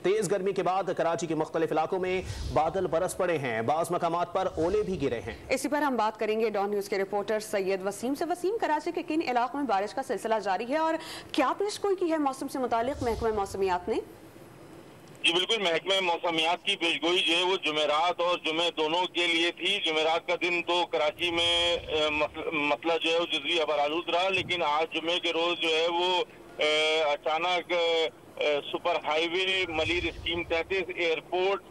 तेज गर्मी के बाद कराची के मुख्तलिफ इलाकों में बादल बरस पड़े हैं, बाज़ मकामात पर ओले भी गिरे हैं। इसी पर हम बात करेंगे डॉन न्यूज के रिपोर्टर सैयद वसीम से। वसीम, कराची के किन इलाकों में बारिश का सिलसिला जारी है और क्या पेशगोई की है मौसम से मुतालिक महकमा मौसमियात ने? जी बिल्कुल, महकमा मौसमियात की पेशगोई जो है वो जुमेरात और जुमे दोनों के लिए थी। जुमेरात का दिन तो कराची में मसला जो है वो जुज़वी अबरालूद रहा, लेकिन आज जुमे के रोज जो है वो अचानक super highway, Malir scheme 33, airport,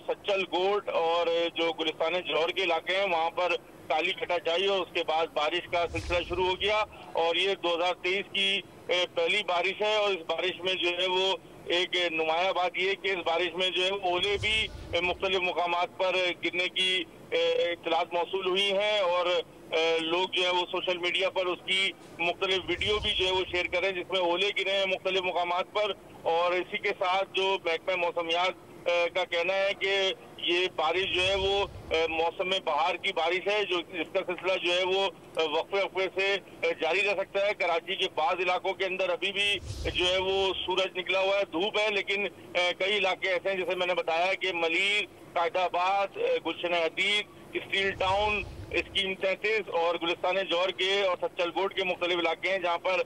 Sachal Goth और जो गुलिस्तान जौहर के इलाके हैं वहाँ पर काली छटाई और उसके बाद बारिश का सिलसिला शुरू हो गया। और ये 2023 की पहली बारिश है और इस बारिश में जो है वो एक नुमाया बात यह कि इस बारिश में जो है ओले भी मुख्तलिफ मुकामात पर गिरने की इत्तलात मौसूल हुई हैं और लोग जो है वो सोशल मीडिया पर उसकी मुख्तलिफ वीडियो भी जो है वो शेयर कर रहे हैं जिसमें ओले गिरे हैं मुख्तलिफ मुकामात पर। और इसी के साथ जो महकमा मौसमियात का कहना है कि ये बारिश जो है वो मौसम में बहार की बारिश है, जो जिसका सिलसिला जो है वो वक्फे से जारी रह सकता है। कराची के बाद इलाकों के अंदर अभी भी जो है वो सूरज निकला हुआ है, धूप है, लेकिन कई इलाके ऐसे हैं जैसे मैंने बताया कि मलिर, कायदाबाद, गुलशन हदीद, स्टील टाउन, स्कीम 33 और गुलिस्तान जौहर के और सच्चल गोट के मुख्तलिफ इलाके हैं जहाँ पर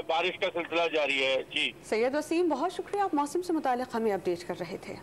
बारिश का सिलसिला जारी है। जी सैयद वसीम, बहुत शुक्रिया, आप मौसम से मुतालिक हमें अपडेट कर रहे थे।